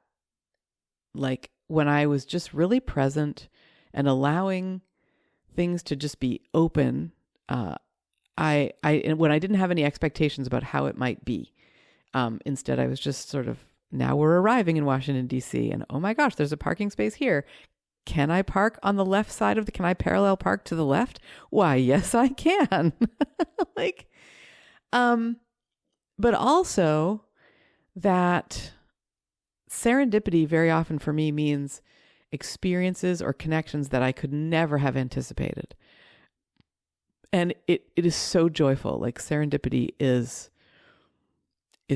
like, when I was just really present and allowing things to just be open, when I didn't have any expectations about how it might be. Instead, I was just sort of, now we're arriving in Washington, D.C. and oh my gosh, there's a parking space here. Can I park on the left side can I parallel park to the left? Why, yes, I can. But also that serendipity very often for me means experiences or connections that I could never have anticipated. And it is so joyful. Like, serendipity is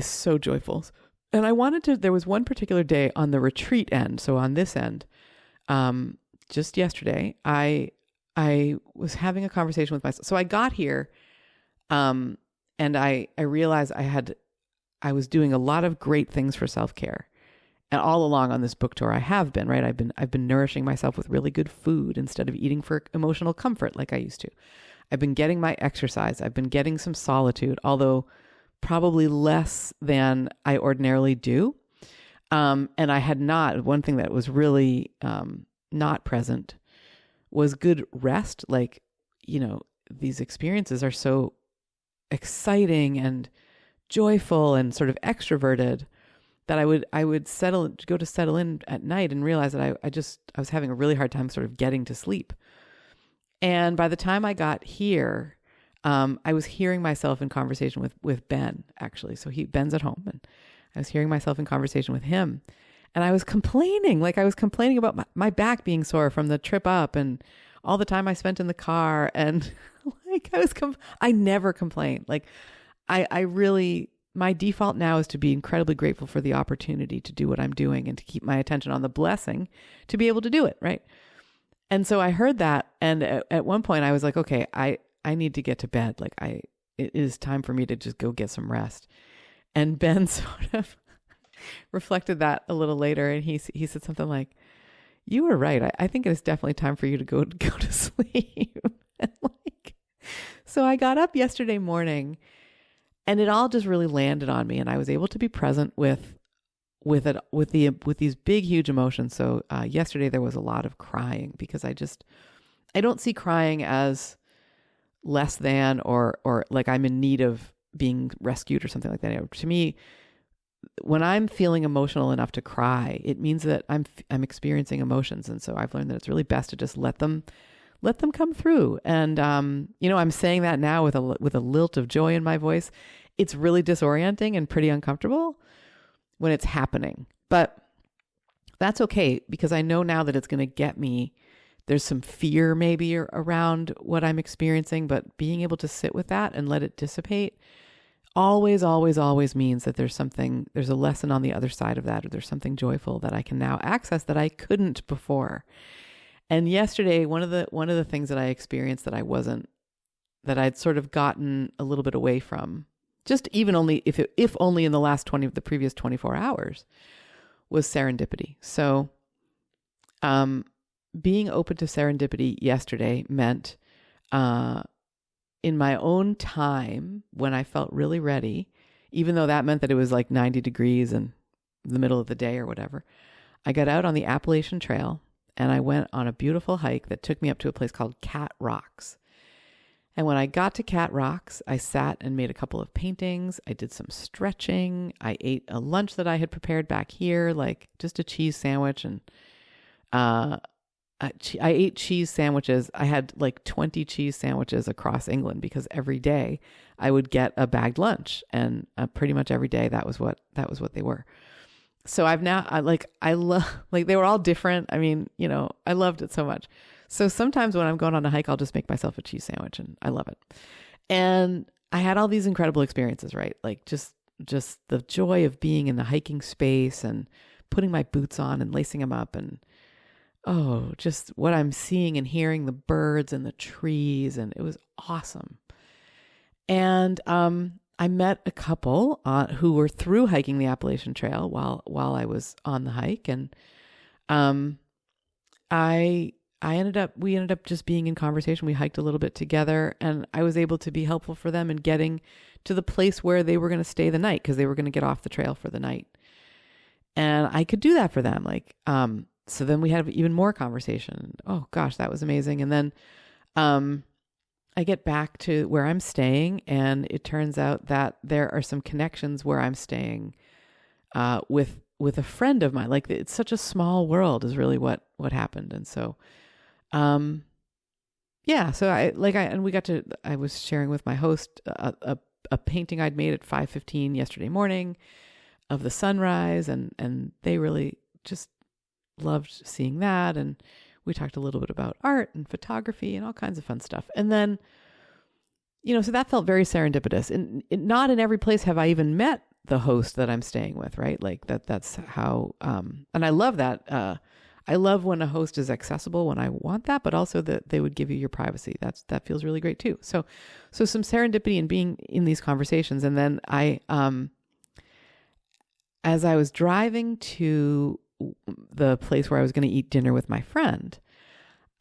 so joyful. And there was one particular day on the retreat end. So on this end, just yesterday, I was having a conversation with myself. So I got here, and I realized I was doing a lot of great things for self-care. And all along on this book tour, I have been, right? I've been nourishing myself with really good food instead of eating for emotional comfort like I used to. I've been getting my exercise. I've been getting some solitude, although probably less than I ordinarily do. And I had not, one thing that was really not present was good rest. Like, these experiences are so exciting and joyful and sort of extroverted that I would go to settle in at night and realize that I was having a really hard time sort of getting to sleep. And by the time I got here, I was hearing myself in conversation with Ben, actually. So Ben's at home, and I was hearing myself in conversation with him. And I was complaining about my back being sore from the trip up and all the time I spent in the car. And I never complain. Like I really, my default now is to be incredibly grateful for the opportunity to do what I'm doing and to keep my attention on the blessing to be able to do it. Right. And so I heard that. And at one point I was like, okay, I need to get to bed. Like it is time for me to just go get some rest. And Ben sort of reflected that a little later. And he said something like, you were right. I think it is definitely time for you to go to sleep. And so I got up yesterday morning and it all just really landed on me. And I was able to be present with these big, huge emotions. So yesterday there was a lot of crying because I don't see crying as less than or like I'm in need of being rescued or something like that. To me, when I'm feeling emotional enough to cry, it means that I'm experiencing emotions. And so I've learned that it's really best to just let them come through. And, I'm saying that now with a lilt of joy in my voice. It's really disorienting and pretty uncomfortable when it's happening, but that's okay because I know now that it's going to get me. There's some fear maybe around what I'm experiencing, but being able to sit with that and let it dissipate always, always, always means that there's a lesson on the other side of that, or there's something joyful that I can now access that I couldn't before. And yesterday, one of the things that I experienced that I'd sort of gotten a little bit away from, just even only if only in the previous 24 hours, was serendipity. So, being open to serendipity yesterday meant, in my own time, when I felt really ready, even though that meant that it was like 90 degrees in the middle of the day or whatever, I got out on the Appalachian Trail and I went on a beautiful hike that took me up to a place called Cat Rocks. And when I got to Cat Rocks, I sat and made a couple of paintings. I did some stretching. I ate a lunch that I had prepared back here, like just a cheese sandwich. And I ate cheese sandwiches. I had like 20 cheese sandwiches across England because every day I would get a bagged lunch, and pretty much every day that was what they were. So I love, like, they were all different. I mean, I loved it so much. So sometimes when I'm going on a hike, I'll just make myself a cheese sandwich, and I love it. And I had all these incredible experiences, right? Like just the joy of being in the hiking space and putting my boots on and lacing them up, and just what I'm seeing and hearing, the birds and the trees, and it was awesome. And I met a couple who were through hiking the Appalachian Trail while I was on the hike, and we ended up just being in conversation. We hiked a little bit together, and I was able to be helpful for them in getting to the place where they were going to stay the night because they were going to get off the trail for the night, and I could do that for them, like. So then we had even more conversation. Oh gosh, that was amazing. And then I get back to where I'm staying, and it turns out that there are some connections where I'm staying with a friend of mine. Like, it's such a small world is really what happened. And so so I was sharing with my host a painting I'd made at 5:15 yesterday morning of the sunrise, and they really just loved seeing that. And we talked a little bit about art and photography and all kinds of fun stuff. And then, so that felt very serendipitous. And not in every place have I even met the host that I'm staying with, right? Like that's how, and I love that. I love when a host is accessible when I want that, but also that they would give you your privacy. That feels really great too. So some serendipity in being in these conversations. And then as I was driving to the place where I was going to eat dinner with my friend,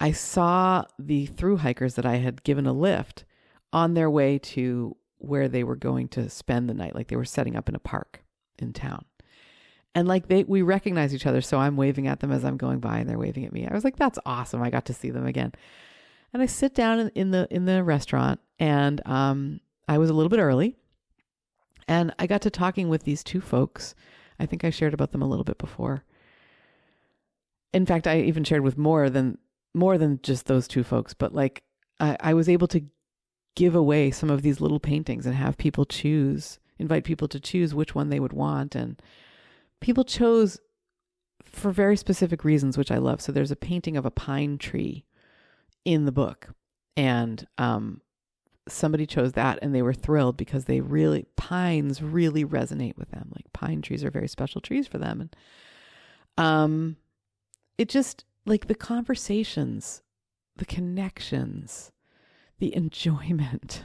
I saw the thru hikers that I had given a lift on their way to where they were going to spend the night. Like they were setting up in a park in town. And like we recognize each other. So I'm waving at them as I'm going by and they're waving at me. I was like, that's awesome. I got to see them again. And I sit down in the restaurant and I was a little bit early and I got to talking with these two folks. I think I shared about them a little bit before. In fact, I even shared with more than just those two folks, but like I was able to give away some of these little paintings and have people invite people to choose which one they would want. And people chose for very specific reasons, which I love. So there's a painting of a pine tree in the book. And somebody chose that and they were thrilled because pines really resonate with them. Like pine trees are very special trees for them. And it just, like the conversations, the connections, the enjoyment,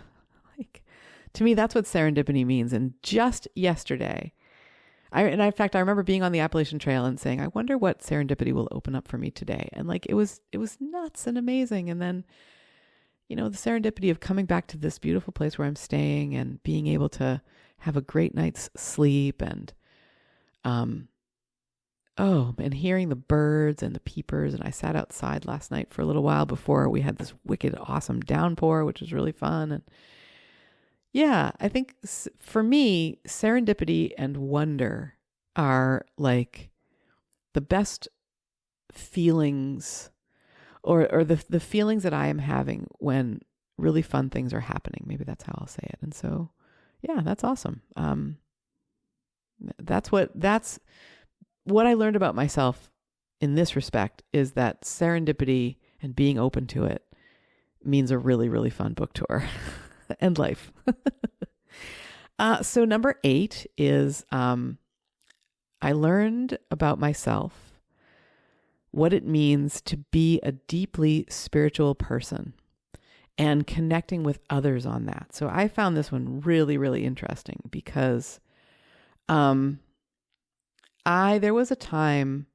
like to me, that's what serendipity means. And just yesterday, in fact, I remember being on the Appalachian Trail and saying, I wonder what serendipity will open up for me today. And like, it was nuts and amazing. And then, the serendipity of coming back to this beautiful place where I'm staying and being able to have a great night's sleep and, and hearing the birds and the peepers. And I sat outside last night for a little while before we had this wicked, awesome downpour, which was really fun. And yeah, I think for me, serendipity and wonder are like the best feelings or the feelings that I am having when really fun things are happening. Maybe that's how I'll say it. And so, yeah, that's awesome. That's what I learned about myself in this respect is that serendipity and being open to it means a really, really fun book tour and life. So number 8 is I learned about myself what it means to be a deeply spiritual person and connecting with others on that. So I found this one really, really interesting because there was a time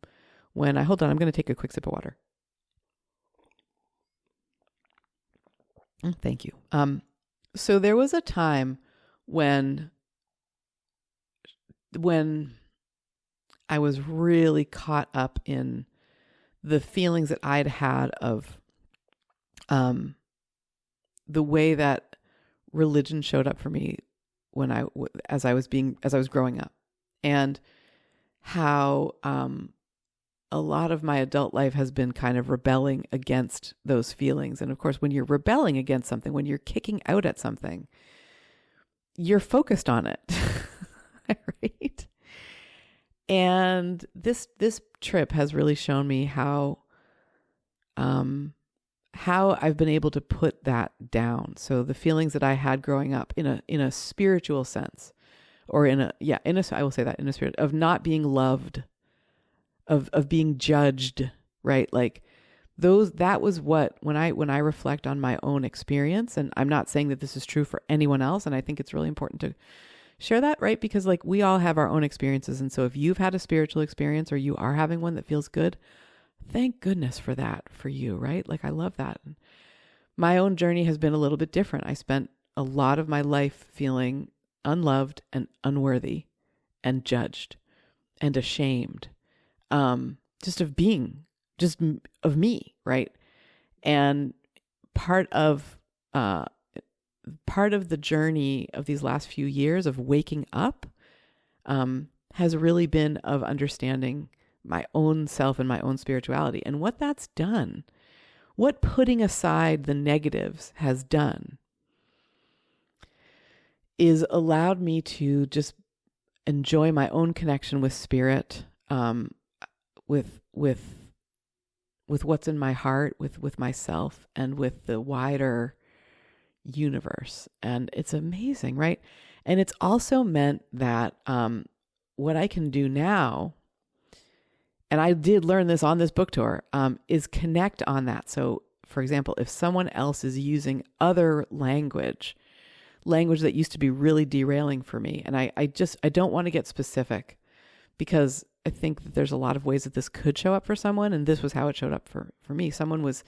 when hold on, I'm going to take a quick sip of water. Thank you. So there was a time when I was really caught up in the feelings that I'd had of the way that religion showed up for me as I was growing up, and how a lot of my adult life has been kind of rebelling against those feelings. And of course, when you're rebelling against something, when you're kicking out at something, you're focused on it, right? And this trip has really shown me how I've been able to put that down. So the feelings that I had growing up in a spiritual sense, or I will say that in a spirit of not being loved, of being judged, right? Like that was what, when I reflect on my own experience, and I'm not saying that this is true for anyone else. And I think it's really important to share that, right? Because like we all have our own experiences. And so if you've had a spiritual experience or you are having one that feels good, thank goodness for that for you, right? Like I love that. And my own journey has been a little bit different. I spent a lot of my life feeling unloved and unworthy and judged and ashamed, just of me, right? And part of the journey of these last few years of waking up has really been of understanding my own self and my own spirituality. And what that's done, what putting aside the negatives has done, is allowed me to just enjoy my own connection with spirit, with what's in my heart, with myself, and with the wider universe. And it's amazing, right? And it's also meant that what I can do now, and I did learn this on this book tour, is connect on that. So, for example, if someone else is using other language that used to be really derailing for me, and I don't want to get specific, because I think that there's a lot of ways that this could show up for someone, and this was how it showed up for me. Someone was,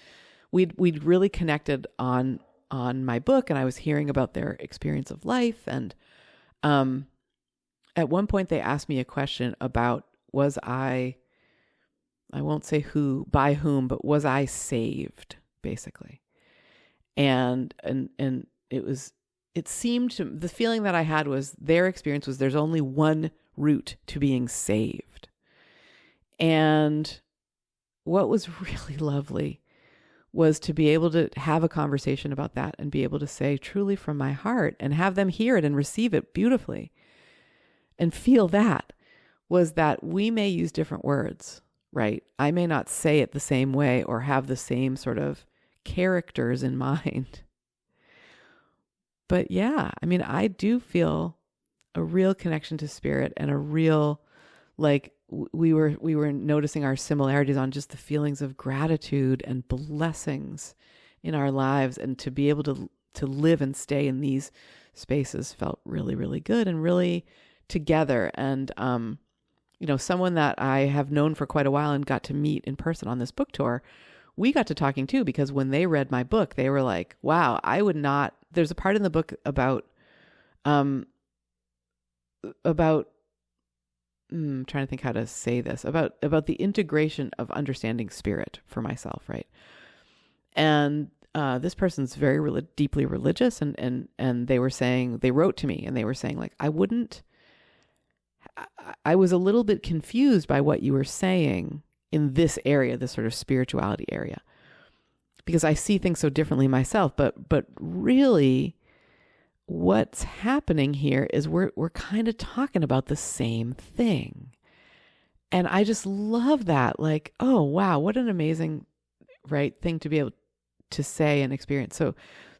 we'd really connected on my book, and I was hearing about their experience of life, and at one point they asked me a question about, was I won't say who, by whom, but was I saved, basically. And it seemed to, the feeling that I had was their experience was there's only one route to being saved. And what was really lovely was to be able to have a conversation about that and be able to say truly from my heart and have them hear it and receive it beautifully and feel that, was that we may use different words, right? I may not say it the same way or have the same sort of characters in mind. But yeah, I mean, I do feel a real connection to spirit and a real, like, we were noticing our similarities on just the feelings of gratitude and blessings in our lives, and to be able to live and stay in these spaces felt really, really good and really together. And someone that I have known for quite a while and got to meet in person on this book tour, we got to talking too, because when they read my book, they were like, wow, I would not, there's a part in the book about I'm trying to think how to say this, about the integration of understanding spirit for myself, right? And this person's very deeply religious, and they were saying, they wrote to me and they were saying, like, I was a little bit confused by what you were saying in this area, this sort of spirituality area, because I see things so differently myself, but really what's happening here is we're kind of talking about the same thing. And I just love that. Like, oh, wow, what an amazing, right, thing to be able to say and experience.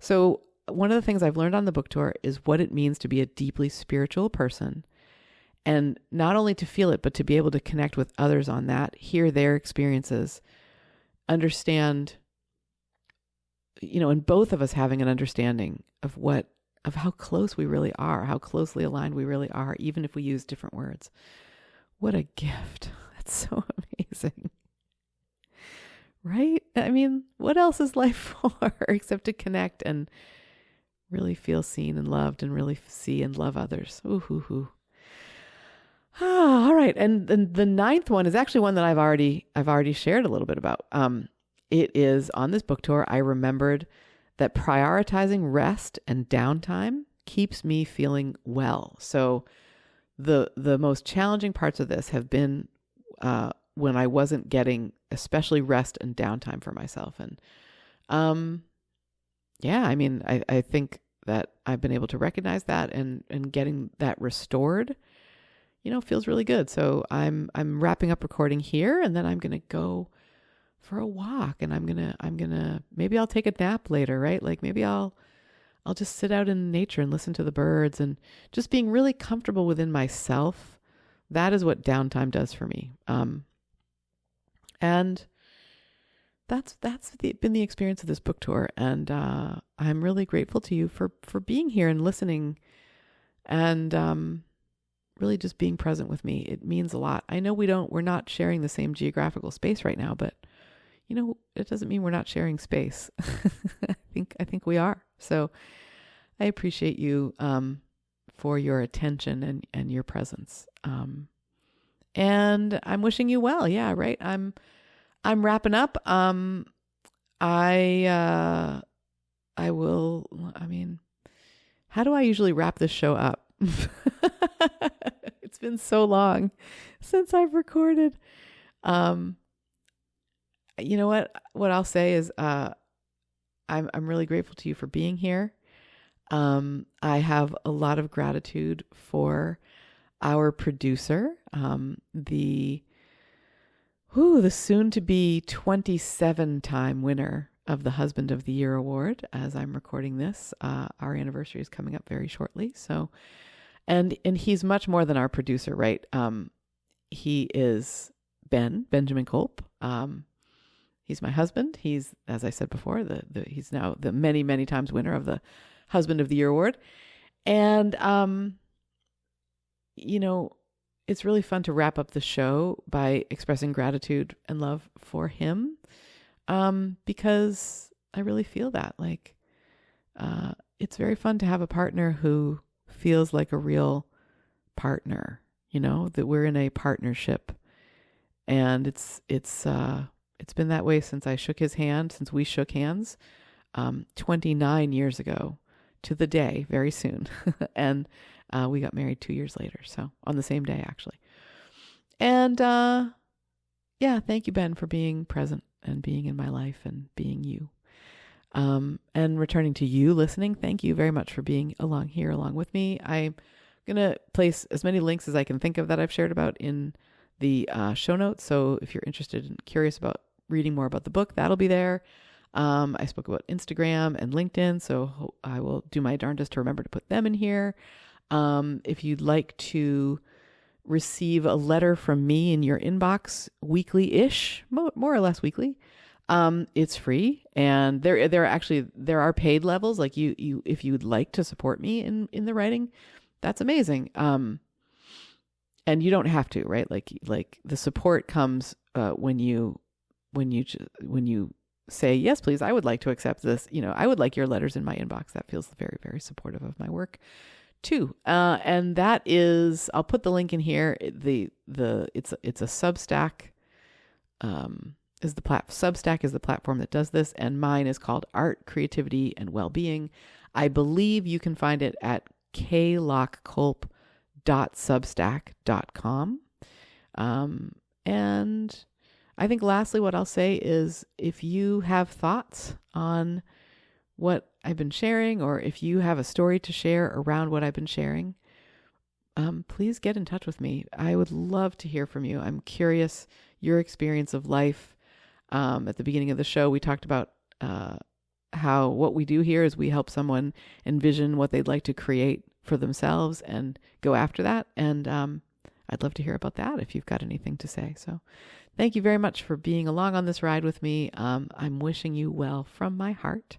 So one of the things I've learned on the book tour is what it means to be a deeply spiritual person. And not only to feel it, but to be able to connect with others on that, hear their experiences, understand, and both of us having an understanding of how close we really are, how closely aligned we really are, even if we use different words. What a gift. That's so amazing. Right? I mean, what else is life for except to connect and really feel seen and loved and really see and love others. Ooh, hoo, hoo. All right. And the ninth one is actually one that I've already shared a little bit about. It is on this book tour, I remembered that prioritizing rest and downtime keeps me feeling well. So the most challenging parts of this have been when I wasn't getting especially rest and downtime for myself. And I mean, I think that I've been able to recognize that and getting that restored, feels really good. So I'm wrapping up recording here, and then I'm going to go for a walk, and I'm going to, maybe I'll take a nap later, right? Like maybe I'll just sit out in nature and listen to the birds, and just being really comfortable within myself. That is what downtime does for me. And that's been the experience of this book tour. And I'm really grateful to you for being here and listening, and really just being present with me. It means a lot. I know we're not sharing the same geographical space right now, but it doesn't mean we're not sharing space. I think we are. So I appreciate you for your attention and your presence. And I'm wishing you well. Yeah, right. I'm wrapping up. I will, how do I usually wrap this show up? It's been so long since I've recorded. You know what I'll say is, I'm really grateful to you for being here. I have a lot of gratitude for our producer, the soon to be 27-time winner of the Husband of the Year Award. As I'm recording this, our anniversary is coming up very shortly. So, and he's much more than our producer, right? He is Benjamin Kolp. He's my husband. He's, as I said before, he's now the many, many times winner of the Husband of the Year Award. And, it's really fun to wrap up the show by expressing gratitude and love for him, because I really feel that. Like, it's very fun to have a partner who feels like a real partner, that we're in a partnership. And it's been that way since I shook his hand, since we shook hands 29 years ago to the day, very soon. And we got married 2 years later, so on the same day, actually. And yeah, thank you, Ben, for being present and being in my life and being you. And returning to you listening, thank you very much for being along with me. I'm going to place as many links as I can think of that I've shared about in the show notes. So if you're interested and curious about reading more about the book, that'll be there. I spoke about Instagram and LinkedIn, so I will do my darndest to remember to put them in here. If you'd like to receive a letter from me in your inbox weekly-ish, more or less weekly, it's free. And there are paid levels. Like you if you'd like to support me in the writing, that's amazing. And you don't have to, right? Like the support comes when you say, yes, please, I would like to accept this. I would like your letters in my inbox. That feels very, very supportive of my work too. And that is, I'll put the link in here. It's a Substack. Substack is the platform that does this, and mine is called Art, Creativity, and Wellbeing. I believe you can find it at klockkolp.substack.com. And I think lastly, what I'll say is, if you have thoughts on what I've been sharing, or if you have a story to share around what I've been sharing, please get in touch with me. I would love to hear from you. I'm curious your experience of life. At the beginning of the show, we talked about how what we do here is we help someone envision what they'd like to create for themselves and go after that. And I'd love to hear about that if you've got anything to say. So thank you very much for being along on this ride with me. I'm wishing you well from my heart,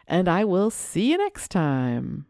and I will see you next time.